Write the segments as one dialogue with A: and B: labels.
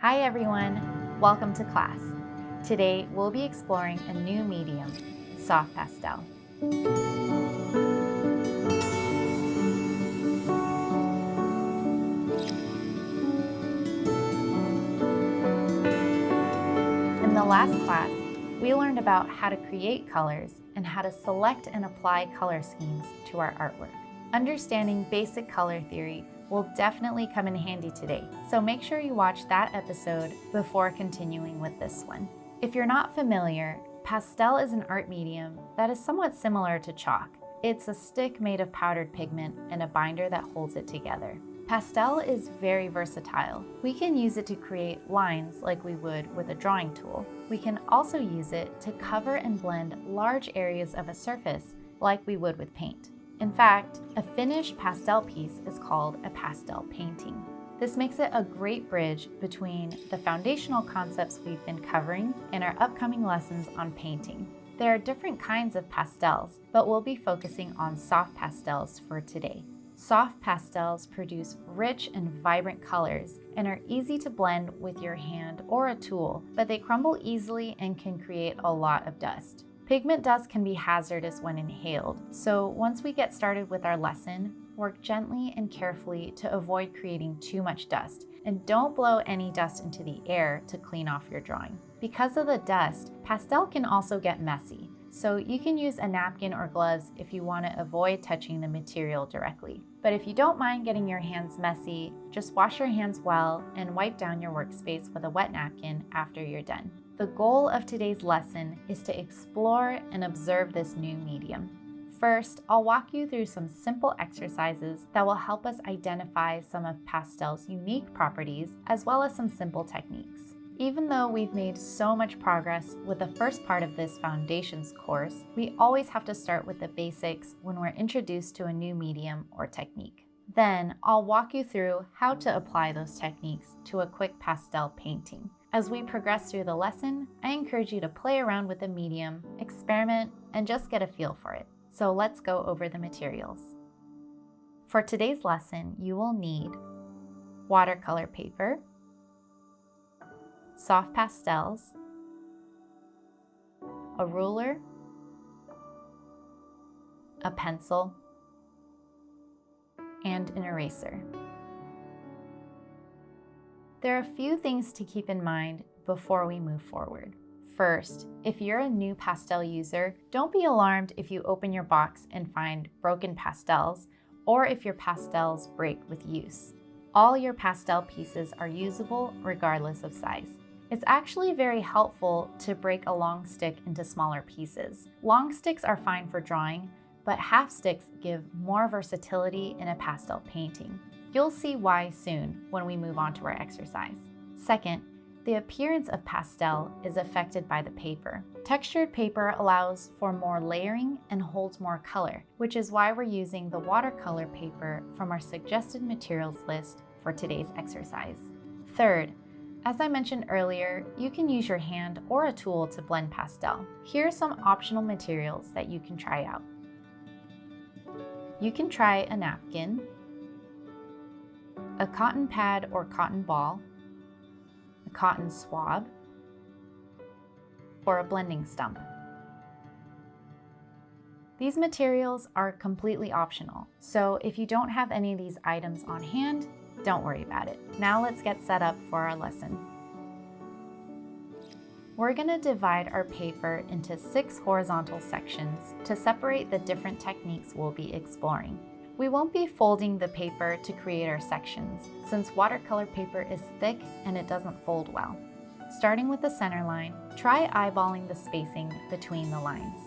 A: Hi everyone, welcome to class. Today we'll be exploring a new medium, soft pastel. In the last class, we learned about how to create colors and how to select and apply color schemes to our artwork. Understanding basic color theory will definitely come in handy today, so make sure you watch that episode before continuing with this one. If you're not familiar, pastel is an art medium that is somewhat similar to chalk. It's a stick made of powdered pigment and a binder that holds it together. Pastel is very versatile. We can use it to create lines like we would with a drawing tool. We can also use it to cover and blend large areas of a surface like we would with paint. In fact, a finished pastel piece is called a pastel painting. This makes it a great bridge between the foundational concepts we've been covering in our upcoming lessons on painting. There are different kinds of pastels, but we'll be focusing on soft pastels for today. Soft pastels produce rich and vibrant colors and are easy to blend with your hand or a tool, but they crumble easily and can create a lot of dust. Pigment dust can be hazardous when inhaled, so once we get started with our lesson, work gently and carefully to avoid creating too much dust, and don't blow any dust into the air to clean off your drawing. Because of the dust, pastel can also get messy, so you can use a napkin or gloves if you want to avoid touching the material directly. But if you don't mind getting your hands messy, just wash your hands well and wipe down your workspace with a wet napkin after you're done. The goal of today's lesson is to explore and observe this new medium. First, I'll walk you through some simple exercises that will help us identify some of pastel's unique properties, as well as some simple techniques. Even though we've made so much progress with the first part of this foundations course, we always have to start with the basics when we're introduced to a new medium or technique. Then, I'll walk you through how to apply those techniques to a quick pastel painting. As we progress through the lesson, I encourage you to play around with the medium, experiment, and just get a feel for it. So let's go over the materials. For today's lesson, you will need watercolor paper, soft pastels, a ruler, a pencil, and an eraser. There are a few things to keep in mind before we move forward. First, if you're a new pastel user, don't be alarmed if you open your box and find broken pastels, or if your pastels break with use. All your pastel pieces are usable regardless of size. It's actually very helpful to break a long stick into smaller pieces. Long sticks are fine for drawing, but half sticks give more versatility in a pastel painting. You'll see why soon when we move on to our exercise. Second, the appearance of pastel is affected by the paper. Textured paper allows for more layering and holds more color, which is why we're using the watercolor paper from our suggested materials list for today's exercise. Third, as I mentioned earlier, you can use your hand or a tool to blend pastel. Here are some optional materials that you can try out. You can try a napkin, a cotton pad or cotton ball, a cotton swab, or a blending stump. These materials are completely optional, so if you don't have any of these items on hand, don't worry about it. Now let's get set up for our lesson. We're going to divide our paper into 6 horizontal sections to separate the different techniques we'll be exploring. We won't be folding the paper to create our sections, since watercolor paper is thick and it doesn't fold well. Starting with the center line, try eyeballing the spacing between the lines.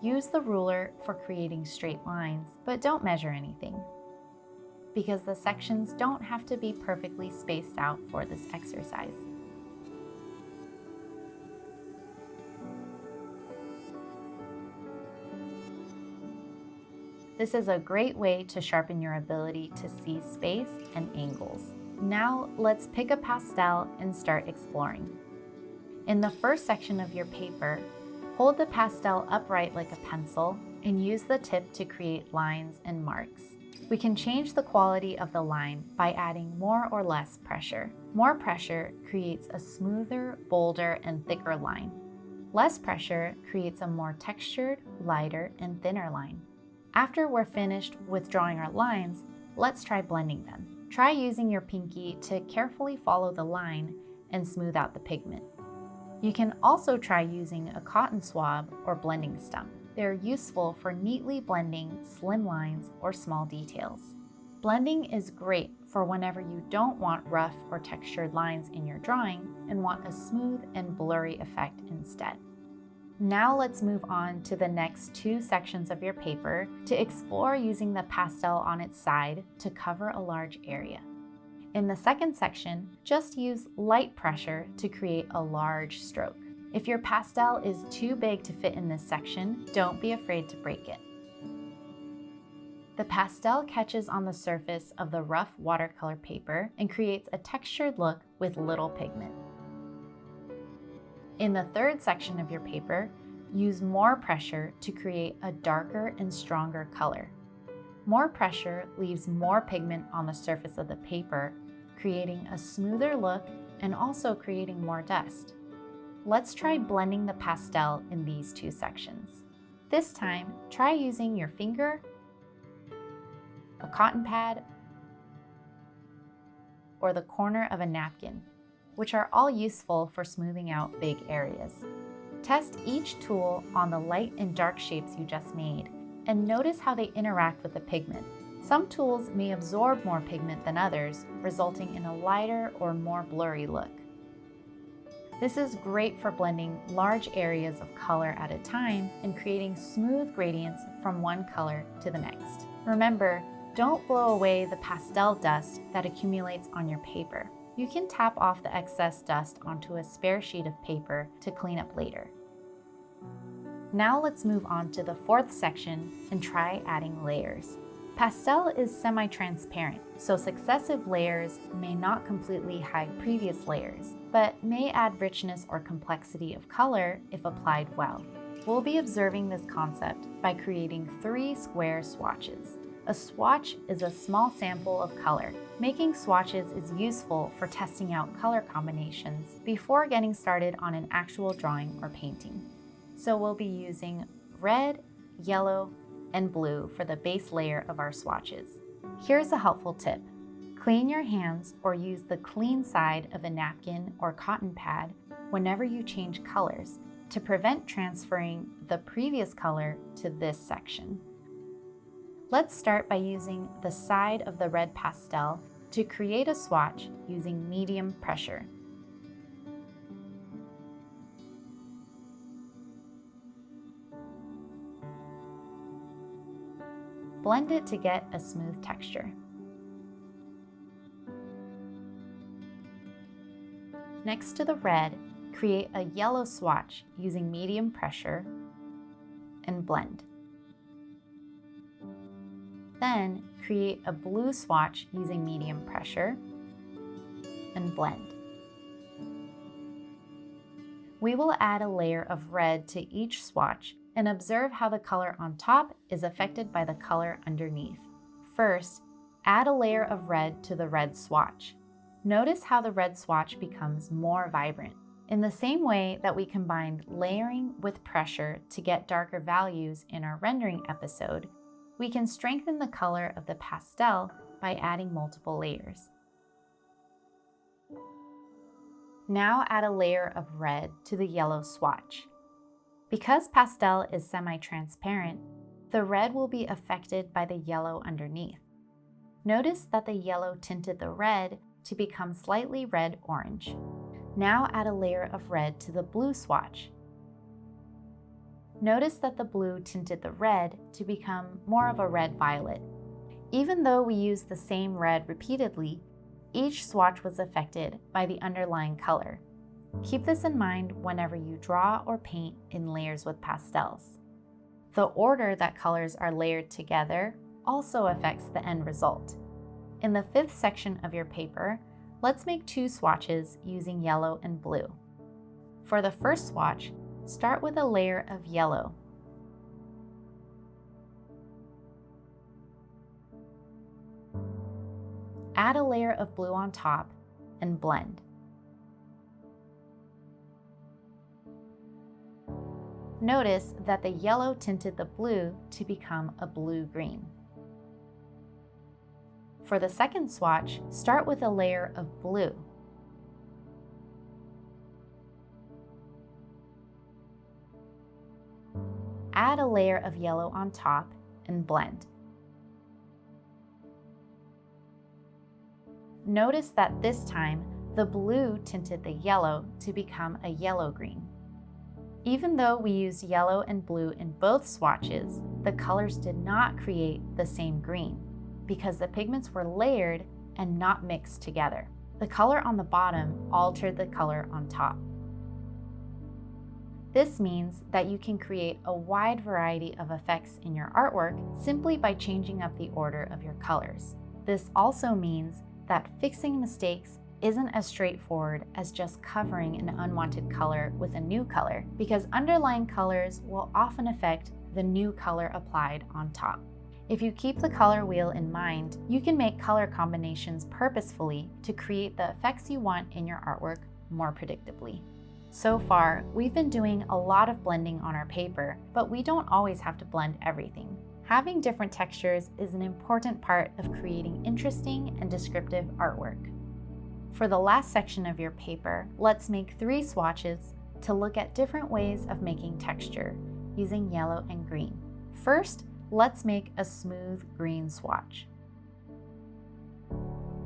A: Use the ruler for creating straight lines, but don't measure anything, because the sections don't have to be perfectly spaced out for this exercise. This is a great way to sharpen your ability to see space and angles. Now let's pick a pastel and start exploring. In the first section of your paper, hold the pastel upright like a pencil and use the tip to create lines and marks. We can change the quality of the line by adding more or less pressure. More pressure creates a smoother, bolder, and thicker line. Less pressure creates a more textured, lighter, and thinner line. After we're finished with drawing our lines, let's try blending them. Try using your pinky to carefully follow the line and smooth out the pigment. You can also try using a cotton swab or blending stump. They're useful for neatly blending slim lines or small details. Blending is great for whenever you don't want rough or textured lines in your drawing and want a smooth and blurry effect instead. Now let's move on to the next two sections of your paper to explore using the pastel on its side to cover a large area. In the second section, just use light pressure to create a large stroke. If your pastel is too big to fit in this section, don't be afraid to break it. The pastel catches on the surface of the rough watercolor paper and creates a textured look with little pigment. In the third section of your paper, use more pressure to create a darker and stronger color. More pressure leaves more pigment on the surface of the paper, creating a smoother look and also creating more dust. Let's try blending the pastel in these two sections. This time, try using your finger, a cotton pad, or the corner of a napkin, which are all useful for smoothing out big areas. Test each tool on the light and dark shapes you just made, and notice how they interact with the pigment. Some tools may absorb more pigment than others, resulting in a lighter or more blurry look. This is great for blending large areas of color at a time and creating smooth gradients from one color to the next. Remember, don't blow away the pastel dust that accumulates on your paper. You can tap off the excess dust onto a spare sheet of paper to clean up later. Now let's move on to the fourth section and try adding layers. Pastel is semi-transparent, so successive layers may not completely hide previous layers, but may add richness or complexity of color if applied well. We'll be observing this concept by creating 3 square swatches. A swatch is a small sample of color. Making swatches is useful for testing out color combinations before getting started on an actual drawing or painting. So we'll be using red, yellow, and blue for the base layer of our swatches. Here's a helpful tip. Clean your hands or use the clean side of a napkin or cotton pad whenever you change colors to prevent transferring the previous color to this section. Let's start by using the side of the red pastel to create a swatch using medium pressure. Blend it to get a smooth texture. Next to the red, create a yellow swatch using medium pressure and blend. Then create a blue swatch using medium pressure and blend. We will add a layer of red to each swatch and observe how the color on top is affected by the color underneath. First, add a layer of red to the red swatch. Notice how the red swatch becomes more vibrant. In the same way that we combined layering with pressure to get darker values in our rendering episode, we can strengthen the color of the pastel by adding multiple layers. Now add a layer of red to the yellow swatch. Because pastel is semi-transparent, the red will be affected by the yellow underneath. Notice that the yellow tinted the red to become slightly red-orange. Now add a layer of red to the blue swatch. Notice that the blue tinted the red to become more of a red-violet. Even though we used the same red repeatedly, each swatch was affected by the underlying color. Keep this in mind whenever you draw or paint in layers with pastels. The order that colors are layered together also affects the end result. In the 5th section of your paper, let's make 2 swatches using yellow and blue. For the first swatch, start with a layer of yellow. Add a layer of blue on top and blend. Notice that the yellow tinted the blue to become a blue-green. For the second swatch, start with a layer of blue. Add a layer of yellow on top and blend. Notice that this time, the blue tinted the yellow to become a yellow-green. Even though we used yellow and blue in both swatches, the colors did not create the same green because the pigments were layered and not mixed together. The color on the bottom altered the color on top. This means that you can create a wide variety of effects in your artwork simply by changing up the order of your colors. This also means that fixing mistakes isn't as straightforward as just covering an unwanted color with a new color, because underlying colors will often affect the new color applied on top. If you keep the color wheel in mind, you can make color combinations purposefully to create the effects you want in your artwork more predictably. So far, we've been doing a lot of blending on our paper, but we don't always have to blend everything. Having different textures is an important part of creating interesting and descriptive artwork. For the last section of your paper, let's make 3 swatches to look at different ways of making texture using yellow and green. First, let's make a smooth green swatch.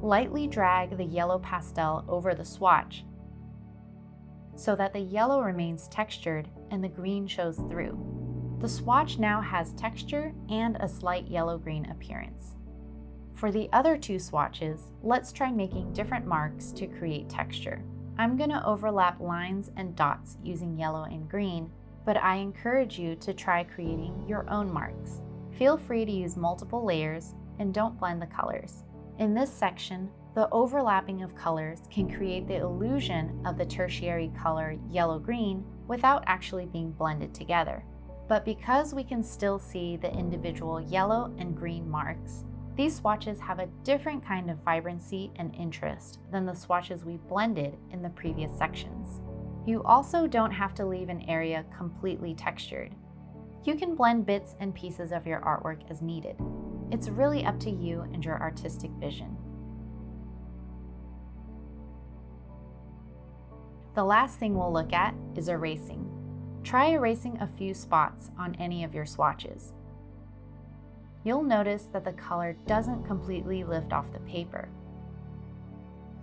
A: Lightly drag the yellow pastel over the swatch so that the yellow remains textured and the green shows through. The swatch now has texture and a slight yellow-green appearance. For the other 2 swatches, let's try making different marks to create texture. I'm going to overlap lines and dots using yellow and green, but I encourage you to try creating your own marks. Feel free to use multiple layers and don't blend the colors. In this section, the overlapping of colors can create the illusion of the tertiary color yellow-green without actually being blended together. But because we can still see the individual yellow and green marks, these swatches have a different kind of vibrancy and interest than the swatches we blended in the previous sections. You also don't have to leave an area completely textured. You can blend bits and pieces of your artwork as needed. It's really up to you and your artistic vision. The last thing we'll look at is erasing. Try erasing a few spots on any of your swatches. You'll notice that the color doesn't completely lift off the paper.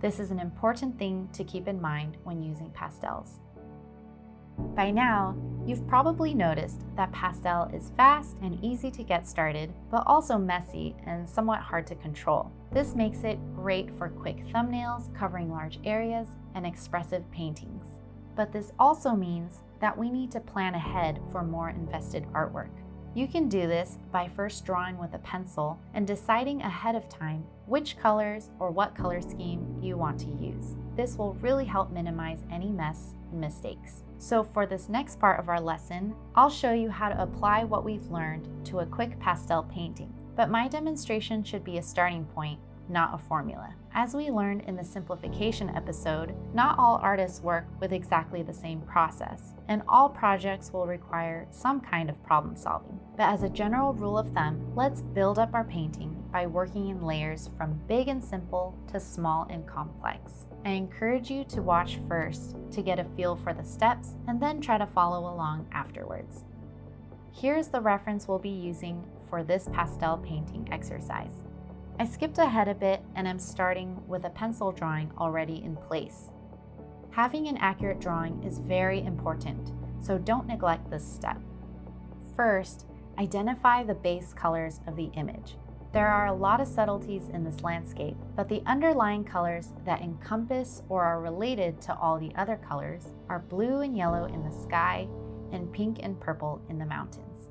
A: This is an important thing to keep in mind when using pastels. By now, you've probably noticed that pastel is fast and easy to get started, but also messy and somewhat hard to control. This makes it great for quick thumbnails, covering large areas, and expressive paintings. But this also means that we need to plan ahead for more invested artwork. You can do this by first drawing with a pencil and deciding ahead of time which colors or what color scheme you want to use. This will really help minimize any mess and mistakes. So for this next part of our lesson, I'll show you how to apply what we've learned to a quick pastel painting. But my demonstration should be a starting point, not a formula. As we learned in the simplification episode, not all artists work with exactly the same process, and all projects will require some kind of problem solving. But as a general rule of thumb, let's build up our painting by working in layers from big and simple to small and complex. I encourage you to watch first to get a feel for the steps and then try to follow along afterwards. Here's the reference we'll be using for this pastel painting exercise. I skipped ahead a bit and I'm starting with a pencil drawing already in place. Having an accurate drawing is very important, so don't neglect this step. First, identify the base colors of the image. There are a lot of subtleties in this landscape, but the underlying colors that encompass or are related to all the other colors are blue and yellow in the sky and pink and purple in the mountains.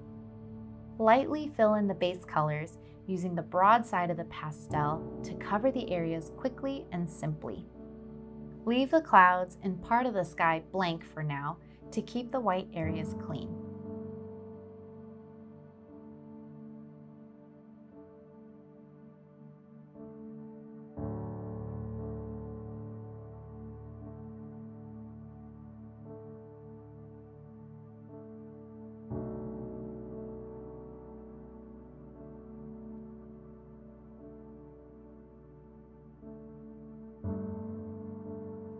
A: Lightly fill in the base colors using the broad side of the pastel to cover the areas quickly and simply. Leave the clouds and part of the sky blank for now to keep the white areas clean.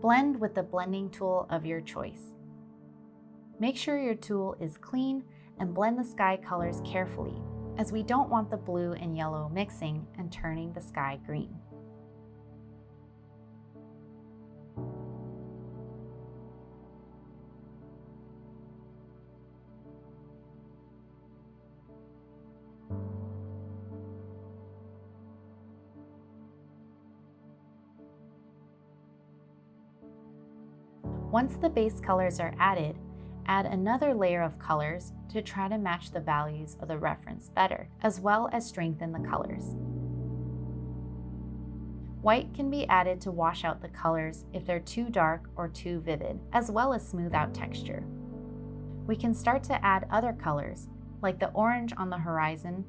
A: Blend with the blending tool of your choice. Make sure your tool is clean and blend the sky colors carefully, as we don't want the blue and yellow mixing and turning the sky green. Once the base colors are added, add another layer of colors to try to match the values of the reference better, as well as strengthen the colors. White can be added to wash out the colors if they're too dark or too vivid, as well as smooth out texture. We can start to add other colors, like the orange on the horizon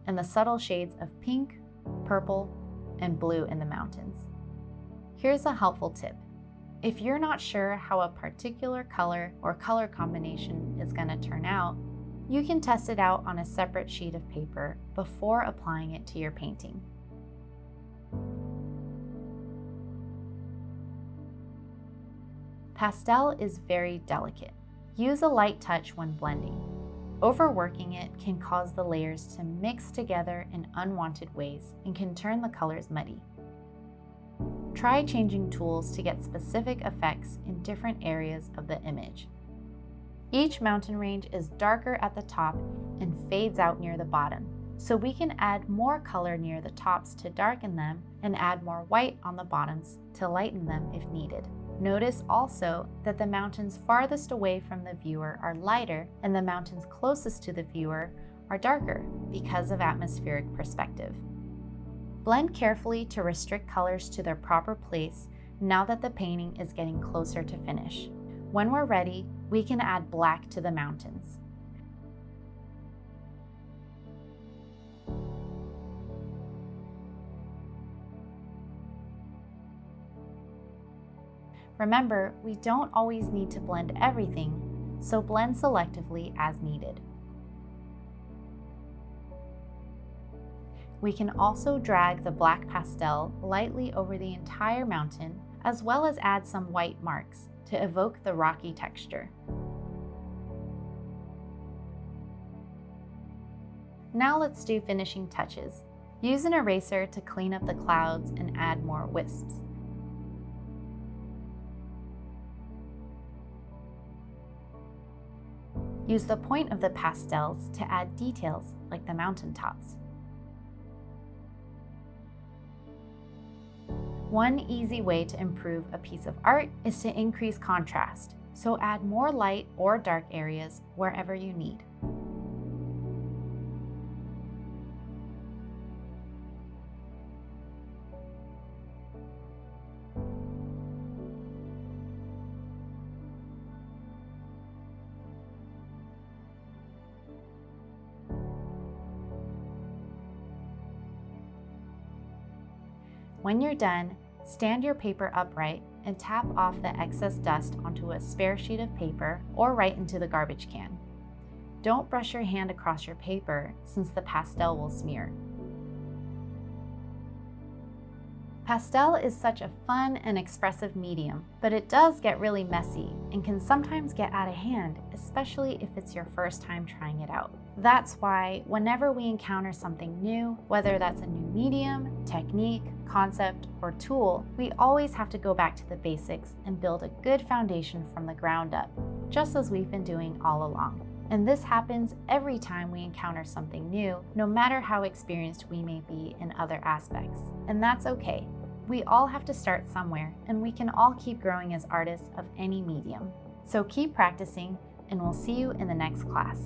A: and the subtle shades of pink, purple, and blue in the mountains. Here's a helpful tip. If you're not sure how a particular color or color combination is going to turn out, you can test it out on a separate sheet of paper before applying it to your painting. Pastel is very delicate. Use a light touch when blending. Overworking it can cause the layers to mix together in unwanted ways and can turn the colors muddy. Try changing tools to get specific effects in different areas of the image. Each mountain range is darker at the top and fades out near the bottom, so we can add more color near the tops to darken them and add more white on the bottoms to lighten them if needed. Notice also that the mountains farthest away from the viewer are lighter and the mountains closest to the viewer are darker because of atmospheric perspective. Blend carefully to restrict colors to their proper place now that the painting is getting closer to finish. When we're ready, we can add black to the mountains. Remember, we don't always need to blend everything, so blend selectively as needed. We can also drag the black pastel lightly over the entire mountain, as well as add some white marks to evoke the rocky texture. Now let's do finishing touches. Use an eraser to clean up the clouds and add more wisps. Use the point of the pastels to add details like the mountaintops. One easy way to improve a piece of art is to increase contrast, so add more light or dark areas wherever you need. When you're done, stand your paper upright and tap off the excess dust onto a spare sheet of paper or right into the garbage can. Don't brush your hand across your paper since the pastel will smear. Pastel is such a fun and expressive medium, but it does get really messy and can sometimes get out of hand, especially if it's your first time trying it out. That's why whenever we encounter something new, whether that's a new medium, technique, concept, or tool, we always have to go back to the basics and build a good foundation from the ground up, just as we've been doing all along. And this happens every time we encounter something new, no matter how experienced we may be in other aspects. And that's okay. We all have to start somewhere, and we can all keep growing as artists of any medium. So keep practicing, and we'll see you in the next class.